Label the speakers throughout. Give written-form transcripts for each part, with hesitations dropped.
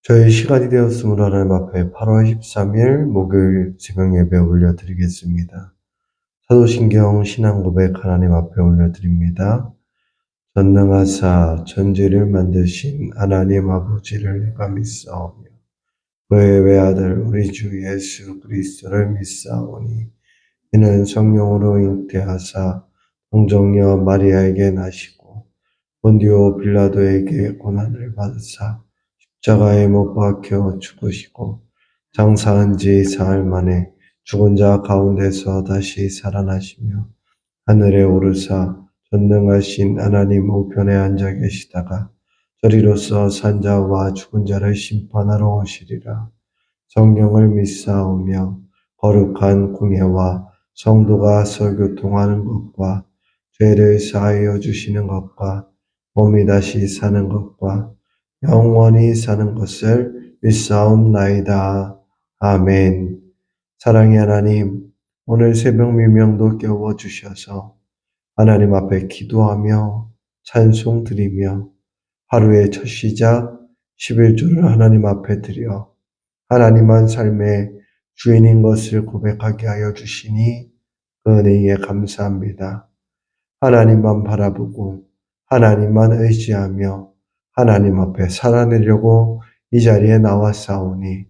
Speaker 1: 저희 시간이 되었으므로 하나님 앞에 8월 13일 목요일 새벽 예배 올려드리겠습니다. 사도신경 신앙고백 하나님 앞에 올려드립니다. 전능하사 천지를 만드신 하나님 아버지를 내가 믿사오며 그의 외아들 우리 주 예수 그리스도를 믿사오니 이는 성령으로 잉태하사 동정녀 마리아에게 나시고 본디오 빌라도에게 고난을 받으사 십자가에 못 박혀 죽으시고 장사한 지 사흘 만에 죽은 자 가운데서 다시 살아나시며 하늘에 오르사 전능하신 하나님 우편에 앉아 계시다가 저리로서 산 자와 죽은 자를 심판하러 오시리라. 성령을 믿사오며 거룩한 공예와 성도가 서교통하는 것과 죄를 사하여 주시는 것과 몸이 다시 사는 것과 영원히 사는 것을 믿사옵나이다. 아멘. 사랑의 하나님, 오늘 새벽 미명도 깨워주셔서 하나님 앞에 기도하며 찬송 드리며 하루의 첫 시작 11조를 하나님 앞에 드려 하나님만 삶의 주인인 것을 고백하게 하여 주시니 그 은혜에 감사합니다. 하나님만 바라보고 하나님만 의지하며 하나님 앞에 살아내려고 이 자리에 나왔사오니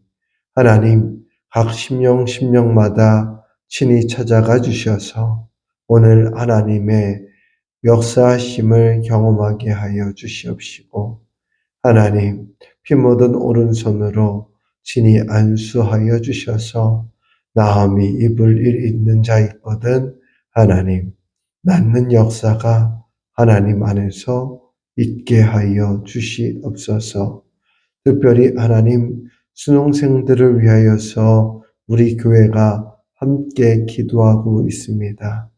Speaker 1: 하나님 각 심령마다 친히 찾아가 주셔서 오늘 하나님의 역사하심을 경험하게 하여 주시옵시고 하나님 피 묻은 오른손으로 친히 안수하여 주셔서 나음이 입을 일 있는 자 있거든 하나님 낫는 역사가 하나님 안에서 있게 하여 주시옵소서. 특별히 하나님 수능생들을 위하여서 우리 교회가 함께 기도하고 있습니다.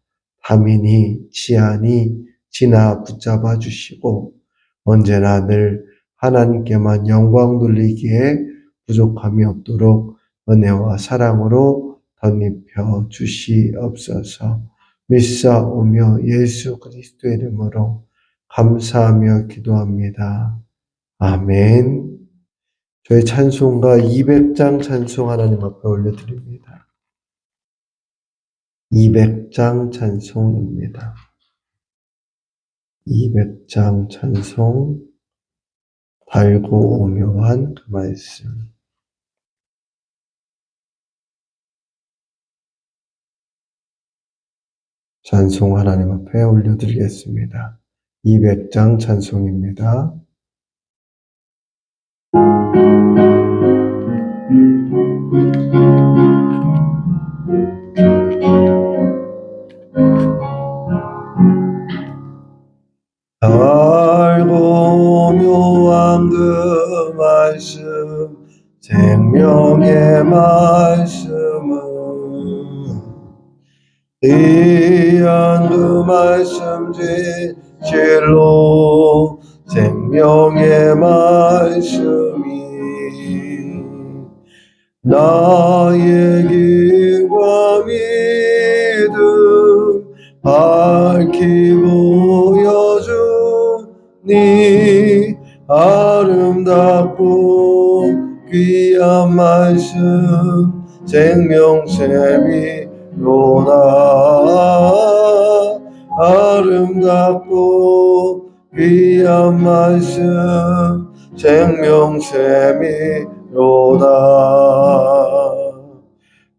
Speaker 1: 다민이, 지안이 지나 붙잡아 주시고 언제나 늘 하나님께만 영광 돌리기에 부족함이 없도록 은혜와 사랑으로 덧입혀 주시옵소서. 믿사오며 예수 그리스도의 이름으로 감사하며 기도합니다. 아멘. 저희 찬송가 200장 찬송 하나님 앞에 올려드립니다. 200장 찬송입니다. 200장 찬송 달고 오묘한 그 말씀. 찬송 하나님 앞에 올려드리겠습니다. 200장 찬송입니다. 달고 묘한 그 말씀 생명의 말씀은 귀한 그 말씀 진실로 생명의 말씀이 나의 길과 믿음 밝히 보여주니 아름답고 귀한 말씀 생명샘이로다. 아름답고 귀한 말씀 생명샘이로다.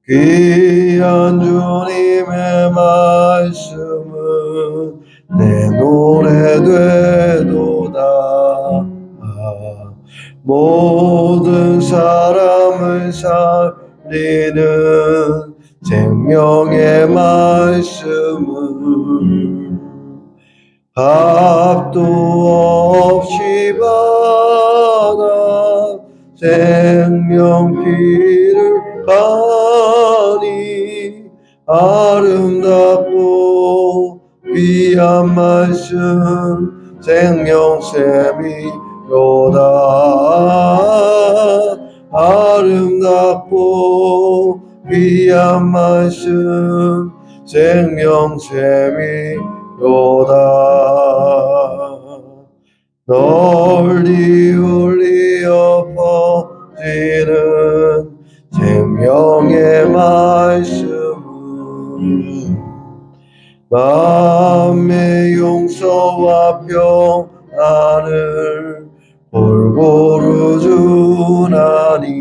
Speaker 1: 귀한 주님의 말씀은 내 노래 되도다. 모든 사람을 살리는 생명의 말씀은 값도 없이 받아 생명 피를 가니 아름답고 귀한 말씀 생명샘이로다. 아름답고 귀한 말씀 생명샘이로다. 널리 울리어 평안을 골고루 주나니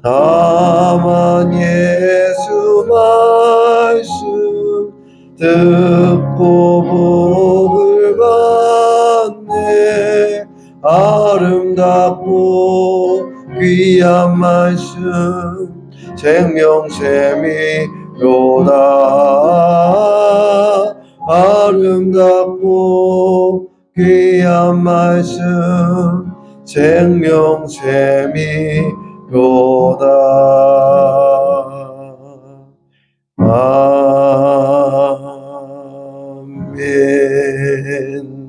Speaker 1: 다만 예수 말씀 듣고 복을 받네 아름답고 귀한 말씀 생명샘이로다 아름답고 귀한 말씀 생명샘이로다 아멘.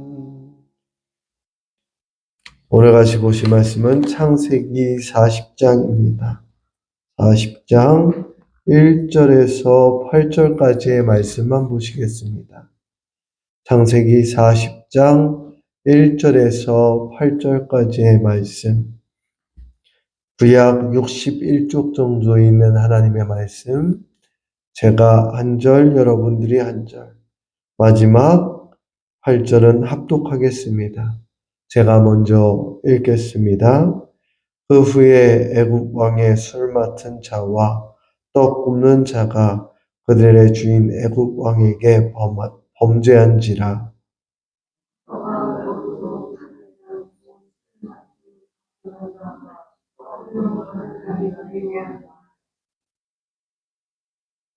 Speaker 1: 오늘 같이 보실 말씀은 창세기 40장입니다. 40장 1절에서 8절까지의 말씀만 보시겠습니다. 창세기 40장 1절에서 8절까지의 말씀. 구약 61쪽 정도 있는 하나님의 말씀. 제가 한 절, 여러분들이 한 절. 마지막 8절은 합독하겠습니다. 제가 먼저 읽겠습니다. 그 후에 애굽 왕의 술 맡은 자와 떡 굽는 자가 그들의 주인 애굽 왕에게 범죄한지라.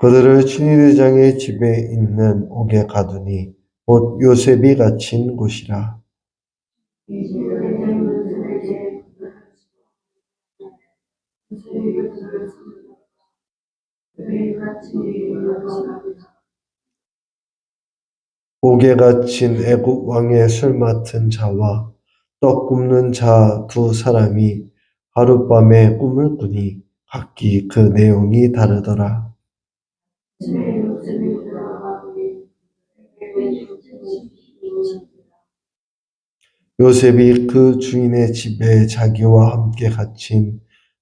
Speaker 1: 그들을 친위대장의 집에 있는 옥에 가두니 곧 요셉이 갇힌 곳이라. 옥에 갇힌 애굽 왕의 술 맡은 자와 떡 굽는 자 두 사람이 하룻밤에 꿈을 꾸니 각기 그 내용이 다르더라. 요셉이 그 주인의 집에 자기와 함께 갇힌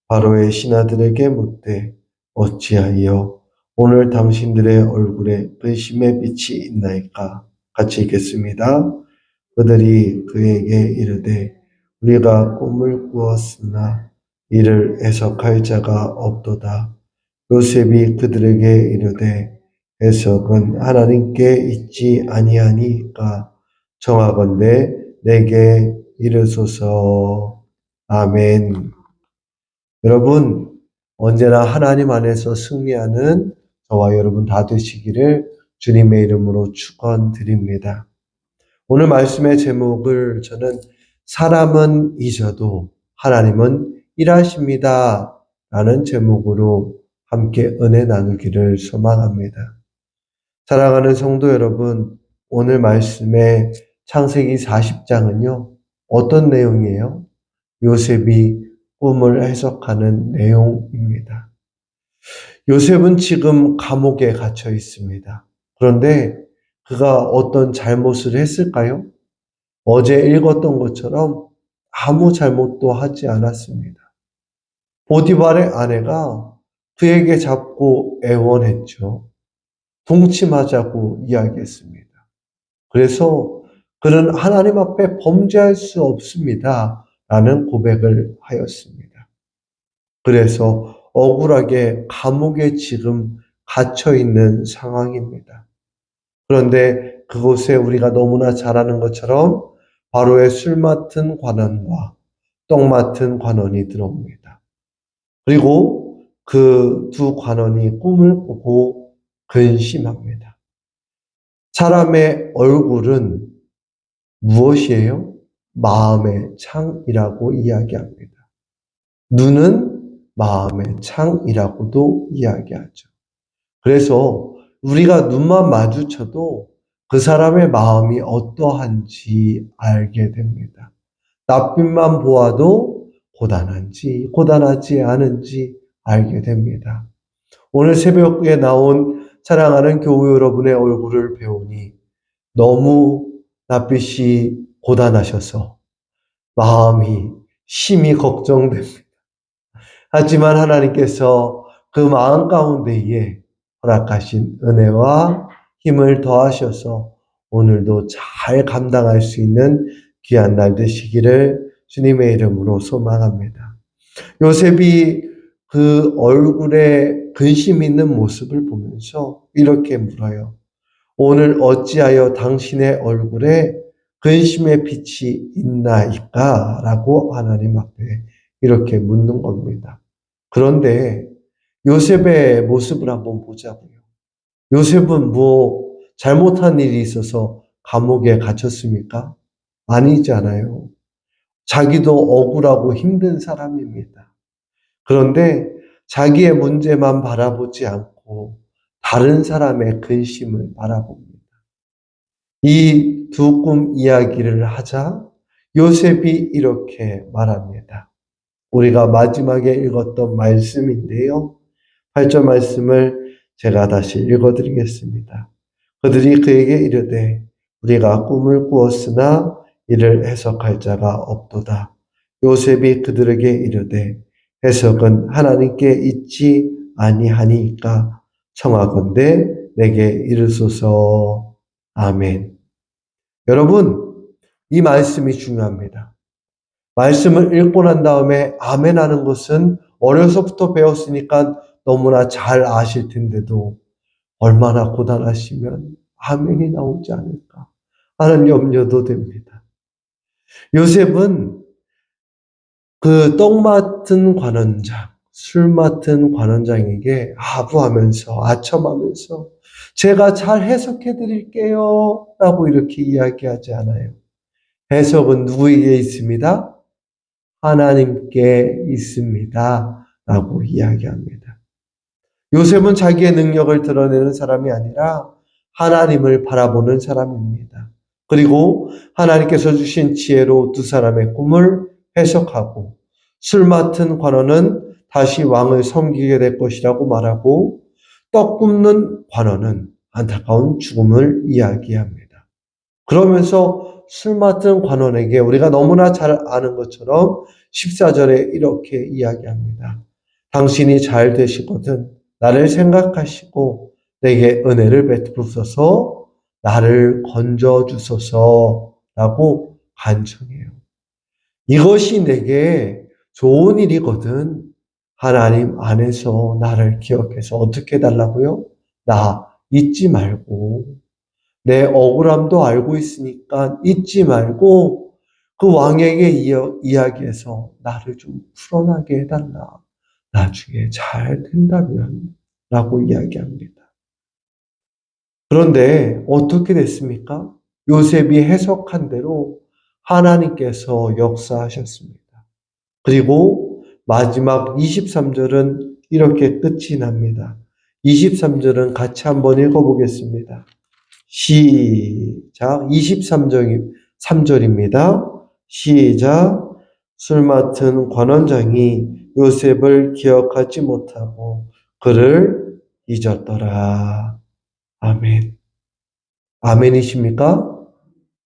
Speaker 1: 바로의 신하들에게 묻되 어찌하여 오늘 당신들의 얼굴에 근심의 빛이 있나이까? 같이 읽겠습니다. 그들이 그에게 이르되 우리가 꿈을 꾸었으나 이를 해석할 자가 없도다. 요셉이 그들에게 이르되 해석은 하나님께 있지 아니하니까 청하건대 내게 이르소서. 아멘. 여러분, 언제나 하나님 안에서 승리하는 저와 여러분 다 되시기를 주님의 이름으로 축원드립니다. 오늘 말씀의 제목을 저는 사람은 잊어도 하나님은 일하십니다 라는 제목으로 함께 은혜 나누기를 소망합니다. 사랑하는 성도 여러분, 오늘 말씀의 창세기 40장은요, 어떤 내용이에요? 요셉이 꿈을 해석하는 내용입니다. 요셉은 지금 감옥에 갇혀 있습니다. 그런데 그가 어떤 잘못을 했을까요? 어제 읽었던 것처럼 아무 잘못도 하지 않았습니다. 보디발의 아내가 그에게 자꾸 애원했죠. 동침하자고 이야기했습니다. 그래서 그는 하나님 앞에 범죄할 수 없습니다 라는 고백을 하였습니다. 그래서 억울하게 감옥에 지금 갇혀 있는 상황입니다. 그런데 그곳에 우리가 너무나 잘 아는 것처럼 바로의 술 맡은 관원과 떡 맡은 관원이 들어옵니다. 그리고 그 두 관원이 꿈을 꾸고 근심합니다. 사람의 얼굴은 무엇이에요? 마음의 창이라고 이야기합니다. 눈은 마음의 창이라고도 이야기하죠. 그래서 우리가 눈만 마주쳐도 그 사람의 마음이 어떠한지 알게 됩니다. 낯빛만 보아도 고단한지 고단하지 않은지 알게 됩니다. 오늘 새벽에 나온 사랑하는 교우 여러분의 얼굴을 배우니 너무 낯빛이 고단하셔서 마음이 심히 걱정됩니다. 하지만 하나님께서 그 마음 가운데에 허락하신 은혜와 힘을 더하셔서 오늘도 잘 감당할 수 있는 귀한 날 되시기를 주님의 이름으로 소망합니다. 요셉이 그 얼굴에 근심 있는 모습을 보면서 이렇게 물어요. 오늘 어찌하여 당신의 얼굴에 근심의 빛이 있나이까? 라고 하나님 앞에 이렇게 묻는 겁니다. 그런데 요셉의 모습을 한번 보자고요. 요셉은 뭐 잘못한 일이 있어서 감옥에 갇혔습니까? 아니잖아요. 자기도 억울하고 힘든 사람입니다. 그런데 자기의 문제만 바라보지 않고 다른 사람의 근심을 바라봅니다. 이 두 꿈 이야기를 하자 요셉이 이렇게 말합니다. 우리가 마지막에 읽었던 말씀인데요. 8절 말씀을 제가 다시 읽어드리겠습니다. 그들이 그에게 이르되 우리가 꿈을 꾸었으나 이를 해석할 자가 없도다. 요셉이 그들에게 이르되 해석은 하나님께 있지 아니하니까 청하건대 내게 이르소서. 아멘. 여러분, 이 말씀이 중요합니다. 말씀을 읽고 난 다음에 아멘 하는 것은 어려서부터 배웠으니까 너무나 잘 아실 텐데도 얼마나 고단하시면 아멘이 나오지 않을까 하는 염려도 됩니다. 요셉은 그 떡 맡은 관원장, 술 맡은 관원장에게 아부하면서 아첨하면서 제가 잘 해석해 드릴게요 라고 이렇게 이야기하지 않아요. 해석은 누구에게 있습니다? 하나님께 있습니다 라고 이야기합니다. 요셉은 자기의 능력을 드러내는 사람이 아니라 하나님을 바라보는 사람입니다. 그리고 하나님께서 주신 지혜로 두 사람의 꿈을 해석하고 술 맡은 관원은 다시 왕을 섬기게 될 것이라고 말하고 떡 굽는 관원은 안타까운 죽음을 이야기합니다. 그러면서 술 맡은 관원에게 우리가 너무나 잘 아는 것처럼 14절에 이렇게 이야기합니다. 당신이 잘 되시거든 나를 생각하시고 내게 은혜를 베푸소서 나를 건져주소서라고 간청해요. 이것이 내게 좋은 일이거든. 하나님 안에서 나를 기억해서 어떻게 해달라고요? 나 잊지 말고 내 억울함도 알고 있으니까 잊지 말고 그 왕에게 이야기해서 나를 좀 풀어나게 해달라. 나중에 잘 된다면 라고 이야기합니다. 그런데 어떻게 됐습니까? 요셉이 해석한 대로 하나님께서 역사하셨습니다. 그리고 마지막 23절은 이렇게 끝이 납니다. 23절은 같이 한번 읽어보겠습니다. 시작. 23절입니다. 시작. 술 맡은 관원장이 요셉을 기억하지 못하고 그를 잊었더라. 아멘. 아멘이십니까?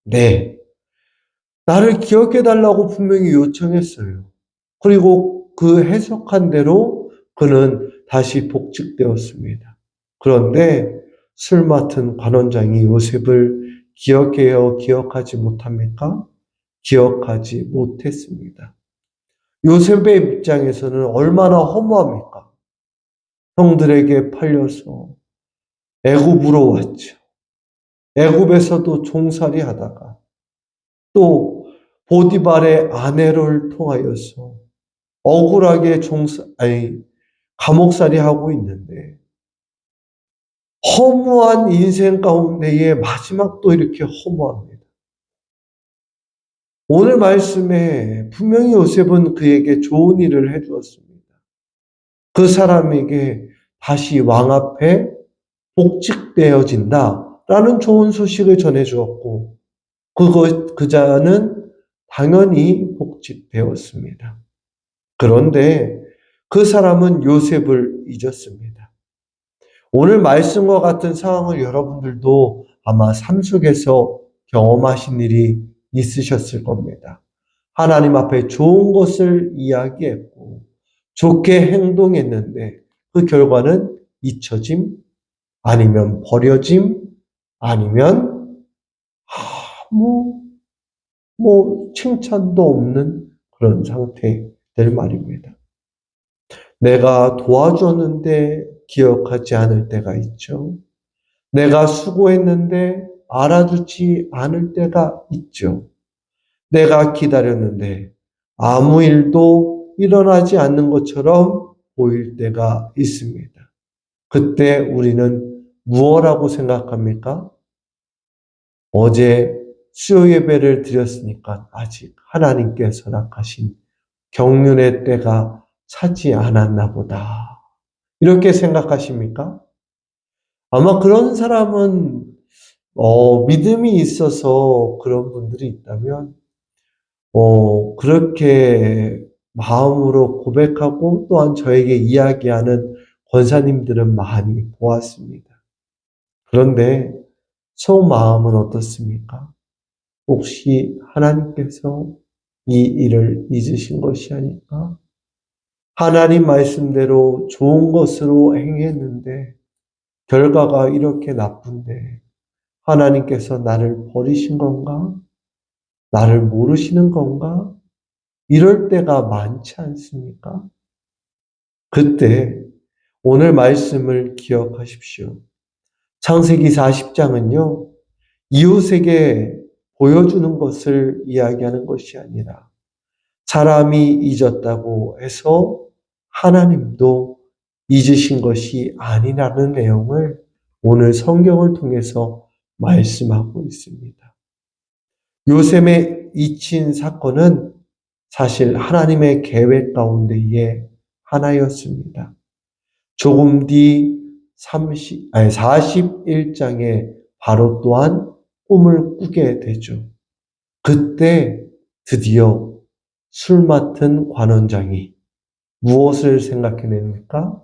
Speaker 1: 네. 나를 기억해 달라고 분명히 요청했어요. 그리고 그 해석한 대로 그는 다시 복직되었습니다. 그런데 술 맡은 관원장이 요셉을 기억해요, 기억하지 못합니까? 기억하지 못했습니다. 요셉의 입장에서는 얼마나 허무합니까? 형들에게 팔려서 애굽으로 왔죠. 애굽에서도 종살이 하다가 또 보디발의 아내를 통하여서 억울하게 감옥살이 하고 있는데 허무한 인생 가운데에 마지막도 이렇게 허무합니다. 오늘 말씀에 분명히 요셉은 그에게 좋은 일을 해주었습니다. 그 사람에게 다시 왕 앞에 복직되어진다라는 좋은 소식을 전해주었고 그 자는 당연히 복직되었습니다. 그런데 그 사람은 요셉을 잊었습니다. 오늘 말씀과 같은 상황을 여러분들도 아마 삶 속에서 경험하신 일이 있으셨을 겁니다. 하나님 앞에 좋은 것을 이야기했고 좋게 행동했는데 그 결과는 잊혀짐, 아니면 버려짐, 아니면 아무 칭찬도 없는 그런 상태들 말입니다. 내가 도와줬는데 기억하지 않을 때가 있죠. 내가 수고했는데 알아주지 않을 때가 있죠. 내가 기다렸는데 아무 일도 일어나지 않는 것처럼 보일 때가 있습니다. 그때 우리는 무엇라고 생각합니까? 어제 수요 예배를 드렸으니까 아직 하나님께서 허락하신 경륜의 때가 차지 않았나 보다. 이렇게 생각하십니까? 아마 그런 사람은 믿음이 있어서 그런 분들이 있다면 그렇게 마음으로 고백하고 또한 저에게 이야기하는 권사님들은 많이 보았습니다. 그런데 속마음은 어떻습니까? 혹시 하나님께서 이 일을 잊으신 것이 아닐까? 하나님 말씀대로 좋은 것으로 행했는데 결과가 이렇게 나쁜데 하나님께서 나를 버리신 건가? 나를 모르시는 건가? 이럴 때가 많지 않습니까? 그때 오늘 말씀을 기억하십시오. 창세기 40장은요, 이웃에게 보여주는 것을 이야기하는 것이 아니라 사람이 잊었다고 해서 하나님도 잊으신 것이 아니라는 내용을 오늘 성경을 통해서 말씀하고 있습니다. 요셉의 잊힌 사건은 사실 하나님의 계획 가운데의 하나였습니다. 조금 뒤 41장에 바로 또한 꿈을 꾸게 되죠. 그때 드디어 술 맡은 관원장이 무엇을 생각해냅니까?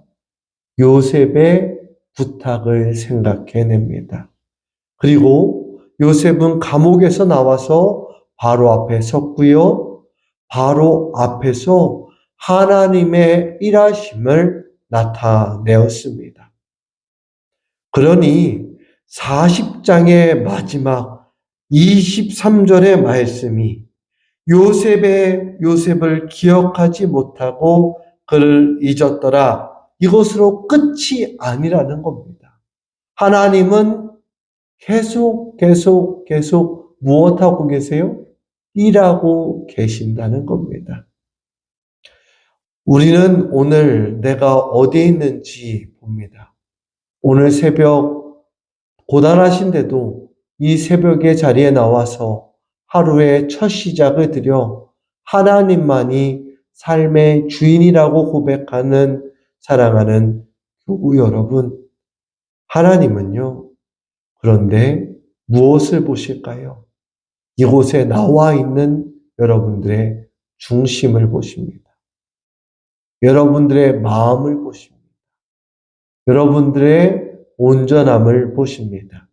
Speaker 1: 요셉의 부탁을 생각해냅니다. 그리고 요셉은 감옥에서 나와서 바로 앞에 섰고요. 바로 앞에서 하나님의 일하심을 나타내었습니다. 그러니 40장의 마지막 23절의 말씀이 요셉을 기억하지 못하고 그를 잊었더라. 이것으로 끝이 아니라는 겁니다. 하나님은 계속 무엇하고 계세요? 일하고 계신다는 겁니다. 우리는 오늘 내가 어디에 있는지 봅니다. 오늘 새벽 고단하신데도 이 새벽의 자리에 나와서 하루의 첫 시작을 드려 하나님만이 삶의 주인이라고 고백하는 사랑하는 교우 여러분, 하나님은요, 그런데 무엇을 보실까요? 이곳에 나와 있는 여러분들의 중심을 보십니다. 여러분들의 마음을 보십니다. 여러분들의 온전함을 보십니다.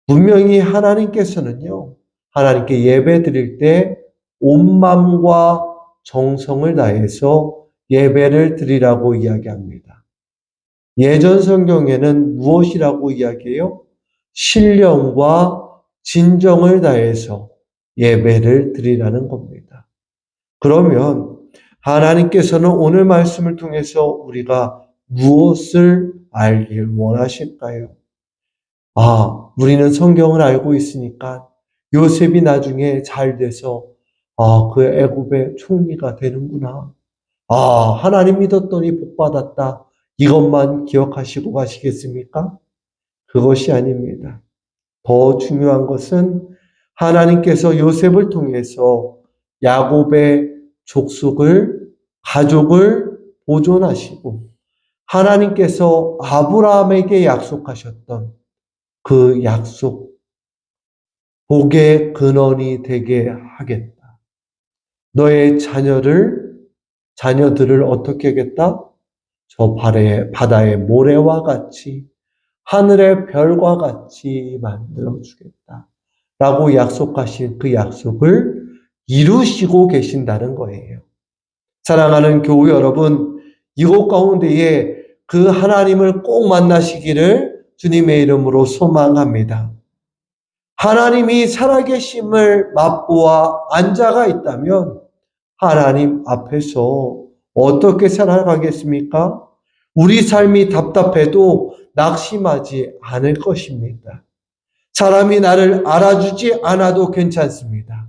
Speaker 1: 분명히 하나님께서는요, 하나님께 예배 드릴 때 온 마음과 정성을 다해서 예배를 드리라고 이야기합니다. 예전 성경에는 무엇이라고 이야기해요? 신령과 진정을 다해서 예배를 드리라는 겁니다. 그러면 하나님께서는 오늘 말씀을 통해서 우리가 무엇을 알길 원하실까요? 우리는 성경을 알고 있으니까 요셉이 나중에 잘 돼서 그 애굽의 총리가 되는구나. 하나님 믿었더니 복 받았다. 이것만 기억하시고 가시겠습니까? 그것이 아닙니다. 더 중요한 것은 하나님께서 요셉을 통해서 야곱의 가족을 보존하시고 하나님께서 아브라함에게 약속하셨던 그 약속, 복의 근원이 되게 하겠다. 너의 자녀들을 어떻게 하겠다? 저 바다의 모래와 같이 하늘의 별과 같이 만들어주겠다. 라고 약속하신 그 약속을 이루시고 계신다는 거예요. 사랑하는 교우 여러분, 이곳 가운데에 그 하나님을 꼭 만나시기를 주님의 이름으로 소망합니다. 하나님이 살아계심을 맛보아 앉아가 있다면 하나님 앞에서 어떻게 살아가겠습니까? 우리 삶이 답답해도 낙심하지 않을 것입니다. 사람이 나를 알아주지 않아도 괜찮습니다.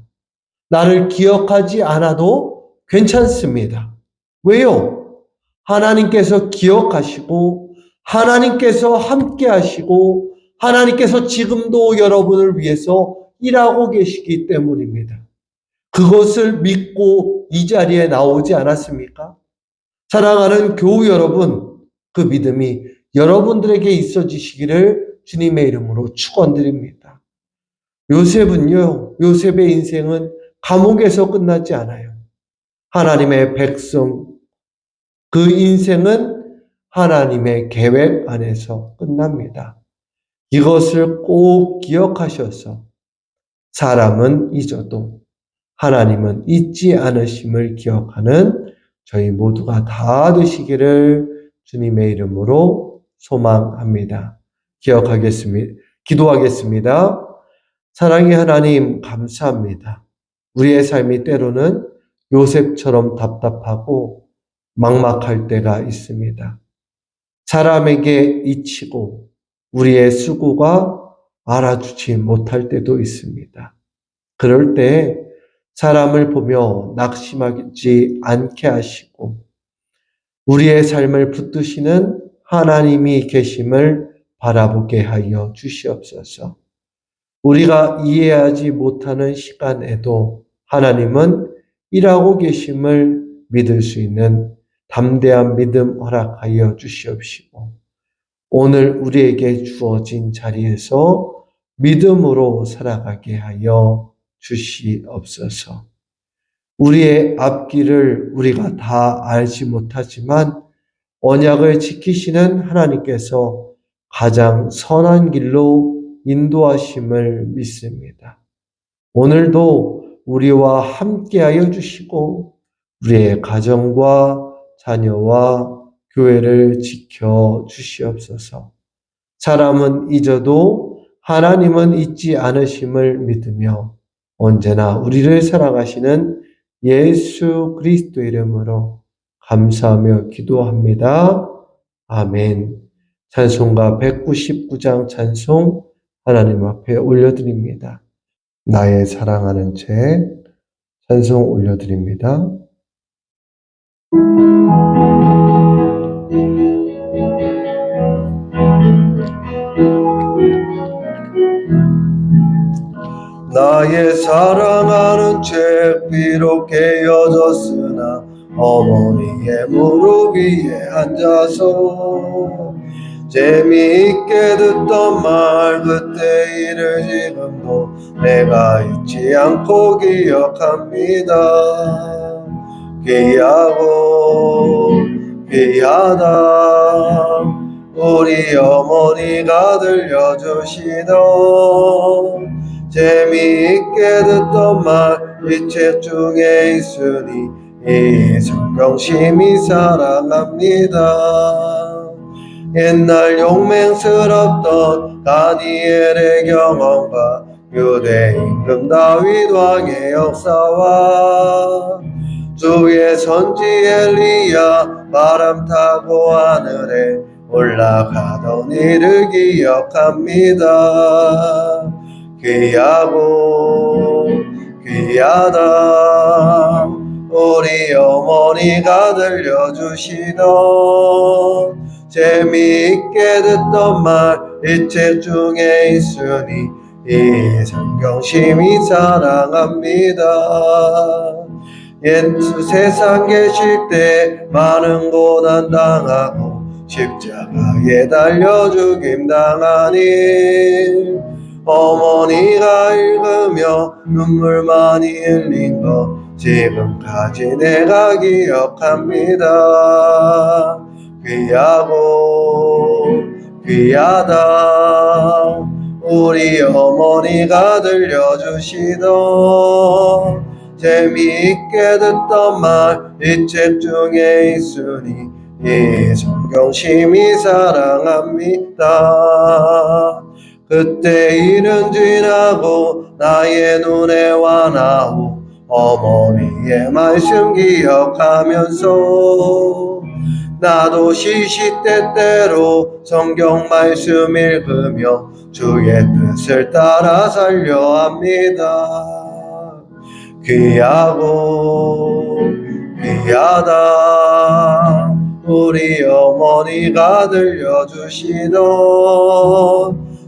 Speaker 1: 나를 기억하지 않아도 괜찮습니다. 왜요? 하나님께서 기억하시고 하나님께서 함께 하시고 하나님께서 지금도 여러분을 위해서 일하고 계시기 때문입니다. 그것을 믿고 이 자리에 나오지 않았습니까? 사랑하는 교우 여러분, 그 믿음이 여러분들에게 있어지시기를 주님의 이름으로 축원드립니다. 요셉의 인생은 감옥에서 끝나지 않아요. 하나님의 백성, 그 인생은 하나님의 계획 안에서 끝납니다. 이것을 꼭 기억하셔서 사람은 잊어도 하나님은 잊지 않으심을 기억하는 저희 모두가 다 되시기를 주님의 이름으로 소망합니다. 기도하겠습니다. 사랑의 하나님, 감사합니다. 우리의 삶이 때로는 요셉처럼 답답하고 막막할 때가 있습니다. 사람에게 잊히고 우리의 수고가 알아주지 못할 때도 있습니다. 그럴 때 사람을 보며 낙심하지 않게 하시고 우리의 삶을 붙드시는 하나님이 계심을 바라보게 하여 주시옵소서. 우리가 이해하지 못하는 시간에도 하나님은 일하고 계심을 믿을 수 있는 담대한 믿음 허락하여 주시옵시고 오늘 우리에게 주어진 자리에서 믿음으로 살아가게 하여 주시옵소서. 우리의 앞길을 우리가 다 알지 못하지만 언약을 지키시는 하나님께서 가장 선한 길로 인도하심을 믿습니다. 오늘도 우리와 함께하여 주시고 우리의 가정과 자녀와 교회를 지켜 주시옵소서. 사람은 잊어도 하나님은 잊지 않으심을 믿으며 언제나 우리를 사랑하시는 예수 그리스도 이름으로 감사하며 기도합니다. 아멘. 찬송가 199장 찬송 하나님 앞에 올려드립니다. 나의 사랑하는 죄 찬송 올려드립니다. 나의 사랑하는 죄 비록 깨어졌으나 어머니의 무릎 위에 앉아서 재미있게 듣던 말 그때 일을 지금도 내가 잊지 않고 기억합니다. 귀하고 귀하다 우리 어머니가 들려주시던 재미있게 듣던 말 이 책 중에 있으니 이 성경 심히 사랑합니다. 옛날 용맹스럽던 다니엘의 경험과 유대 임금 다윗 왕의 역사와 주의 선지 엘리야 바람 타고 하늘에 올라가던 일을 기억합니다. 귀하고 귀하다 우리 어머니가 들려주시던 재미있게 듣던 말 이 책 중에 있으니 이 성경 심히 사랑합니다. 예수 세상 계실 때 많은 고난 당하고 십자가에 달려 죽임 당하니 어머니가 읽으며 눈물 많이 흘린 거 지금까지 내가 기억합니다. 귀하고 귀하다 우리 어머니가 들려주시던 재미있게 듣던 말 이 책 중에 있으니 이 성경 심히 사랑합니다. 그때 일은 지나고 나의 눈에 와나오 어머니의 말씀 기억하면서 나도 시시때때로 성경 말씀 읽으며 주의 뜻을 따라 살려 합니다. 귀하고 귀하다 우리 어머니가 들려주시던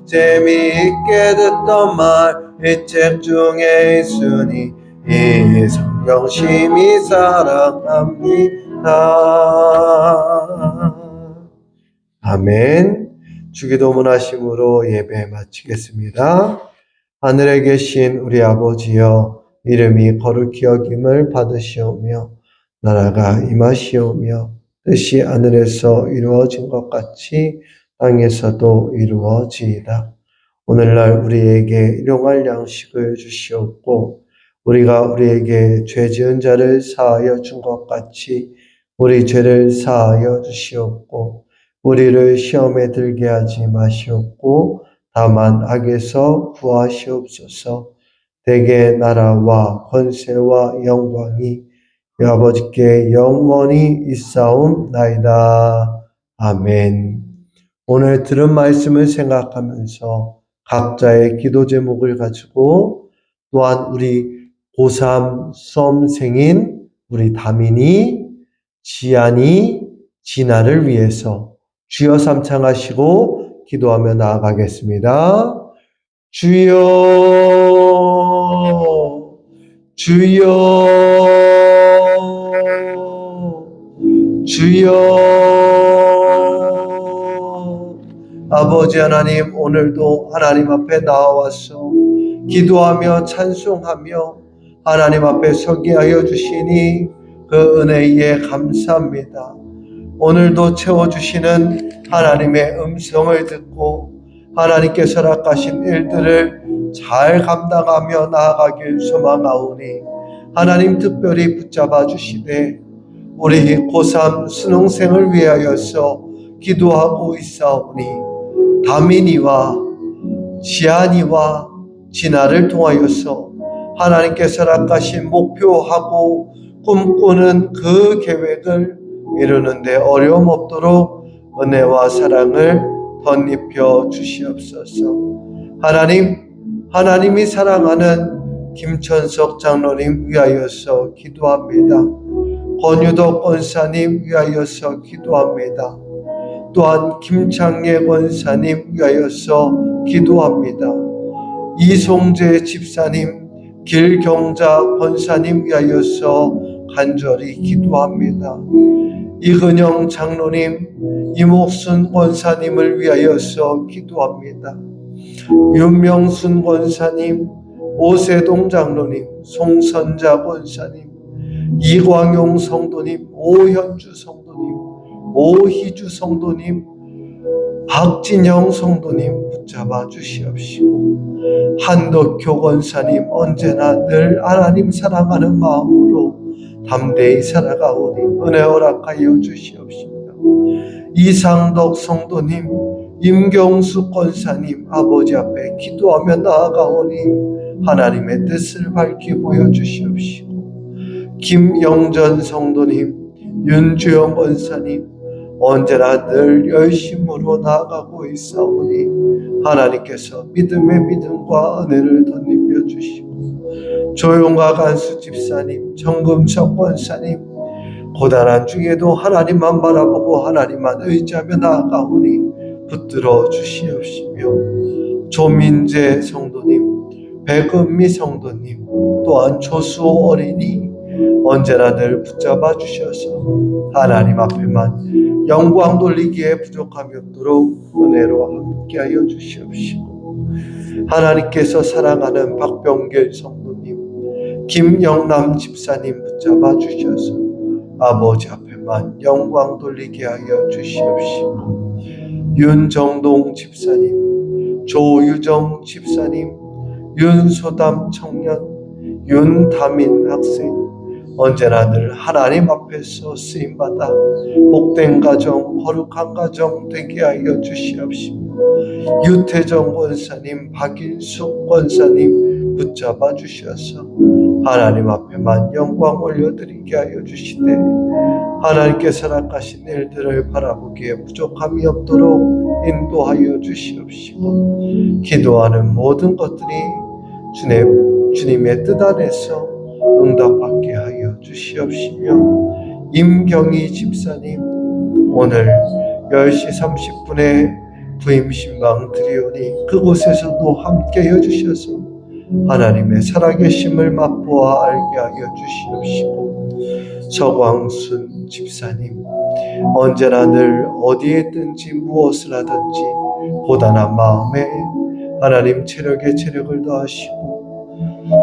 Speaker 1: 재미있게 듣던 말 이 책 중에 있으니 이 성경 심히 사랑합니다. 아멘. 주기도문 하심으로 예배 마치겠습니다. 하늘에 계신 우리 아버지여 이름이 거룩히 여김을 받으시오며 나라가 임하시오며 뜻이 하늘에서 이루어진 것 같이 땅에서도 이루어지이다. 오늘날 우리에게 일용할 양식을 주시옵고 우리가 우리에게 죄 지은 자를 사하여 준 것 같이 우리 죄를 사하여 주시옵고 우리를 시험에 들게 하지 마시옵고 다만 악에서 구하시옵소서. 대개 나라와 권세와 영광이 아버지께 영원히 있사옵나이다. 아멘. 오늘 들은 말씀을 생각하면서 각자의 기도 제목을 가지고 또한 우리 고3 수험생인 우리 다민이, 지안이, 진아를 위해서 주여 삼창하시고 기도하며 나아가겠습니다. 주여, 주여, 주여. 아버지 하나님, 오늘도 하나님 앞에 나와서 기도하며 찬송하며 하나님 앞에 서게 하여 주시니 그 은혜에 감사합니다. 오늘도 채워주시는 하나님의 음성을 듣고 하나님께서 허락하신 일들을 잘 감당하며 나아가길 소망하오니 하나님 특별히 붙잡아 주시되 우리 고3 수능생을 위하여서 기도하고 있사오니 다민이와 지안이와 진아를 통하여서 하나님께서 허락하신 목표하고 꿈꾸는 그 계획을 이루는데 어려움 없도록 은혜와 사랑을 덧입혀 주시옵소서. 하나님이 사랑하는 김천석 장로님 위하여서 기도합니다. 권유덕 권사님 위하여서 기도합니다. 또한 김창예 권사님 위하여서 기도합니다. 이송재 집사님, 길경자 권사님 위하여서 간절히 기도합니다. 이근영 장로님, 이목순 권사님을 위하여서 기도합니다. 윤명순 권사님, 오세동 장로님, 송선자 권사님, 이광용 성도님, 오현주 성도님, 오희주 성도님, 박진영 성도님 붙잡아 주시옵시고 한덕효 권사님 언제나 늘 하나님 사랑하는 마음으로 담대히 살아가오니 은혜 허락하여 주시옵시며 이상덕 성도님, 임경수 권사님 아버지 앞에 기도하며 나아가오니 하나님의 뜻을 밝히 보여주시옵시고 김영전 성도님, 윤주영 권사님 언제나 늘 열심으로 나아가고 있사오니 하나님께서 믿음의 믿음과 은혜를 덧입혀 주시고 조용과 간수 집사님, 정금석 권사님 고단한 중에도 하나님만 바라보고 하나님만 의지하며 나아가오니 붙들어 주시옵시며 조민재 성도님, 백은미 성도님 또한 조수호 어린이 언제나 늘 붙잡아 주셔서 하나님 앞에만 영광 돌리기에 부족함이 없도록 은혜로 함께하여 주시옵시고 하나님께서 사랑하는 박병길 성도님, 김영남 집사님 붙잡아 주셔서 아버지 앞에만 영광 돌리게 하여 주시옵시고 윤정동 집사님, 조유정 집사님, 윤소담 청년, 윤다민 학생 언제나 늘 하나님 앞에서 쓰임받아 복된 가정, 거룩한 가정 되게 하여 주시옵시며 유태정 권사님, 박인숙 권사님 붙잡아 주셔서 하나님 앞에만 영광 올려드리게 하여 주시되 하나님께서 허락하신 일들을 바라보기에 부족함이 없도록 인도하여 주시옵시고 기도하는 모든 것들이 주님의 뜻 안에서 응답받게 하여 주시옵시며 임경희 집사님 오늘 10시 30분에 부임신방 드리오니 그곳에서도 함께 해주셔서 하나님의 살아계심을 맛보아 알게 하여 주시옵시고 서광순 집사님 언제나 늘 어디에 있든지 무엇을 하든지 고단한 마음에 하나님 체력에 체력을 더하시고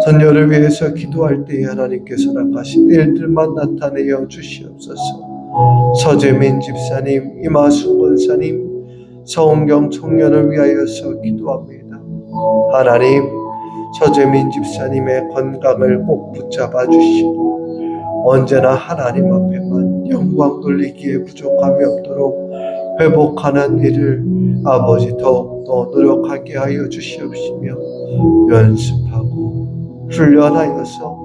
Speaker 1: 선녀를 위해서 기도할 때에 하나님께서 허락하신 일들만 나타내어 주시옵소서. 서재민 집사님, 이마수 권사님, 서은경 청년을 위하여서 기도합니다. 하나님, 서재민 집사님의 건강을 꼭 붙잡아 주시고 언제나 하나님 앞에만 영광 돌리기에 부족함이 없도록 회복하는 일을 아버지 더욱더 노력하게 하여 주시옵시며 연습하고 훈련하여서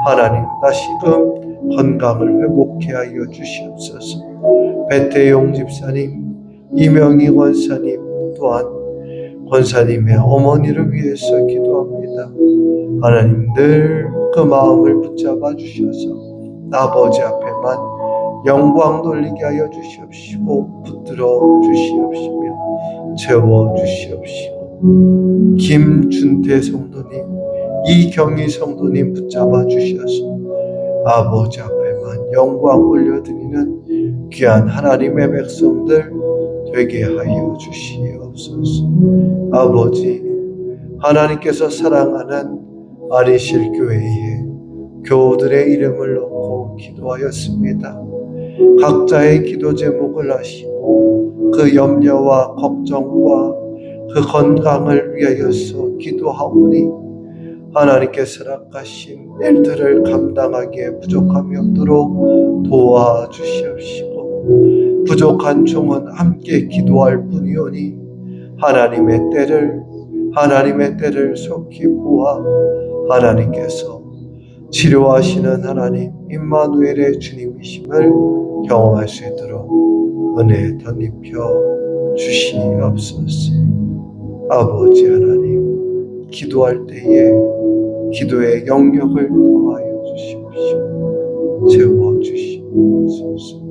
Speaker 1: 하나님 다시금 건강을 회복해 하여 주시옵소서. 배태용 집사님, 이명희 권사님 또한 권사님의 어머니를 위해서 기도합니다. 하나님 늘 그 마음을 붙잡아 주셔서 아버지 앞에만 영광 돌리게 하여 주시옵시고 붙들어 주시옵시며 채워 주시옵시고 김준태 성도님, 이경희 성도님 붙잡아 주셔서 아버지 앞에만 영광 올려드리는 귀한 하나님의 백성들 되게 하여 주시옵소서. 아버지, 하나님께서 사랑하는 아리실 교회에 교우들의 이름을 놓고 기도하였습니다. 각자의 기도 제목을 아시고 그 염려와 걱정과 그 건강을 위하여서 기도하오니 하나님께서 허락하신 일들을 감당하기에 부족함이 없도록 도와주시옵시고 부족한 종은 함께 기도할 뿐이오니 하나님의 때를 속히 보아 하나님께서 치료하시는 하나님 임마누엘의 주님이심을 경험할 수 있도록 은혜 덧입혀 주시옵소서. 아버지 하나님, 기도할 때에 기도의 영역을 더하여 주시옵시고 채워 주시옵소서.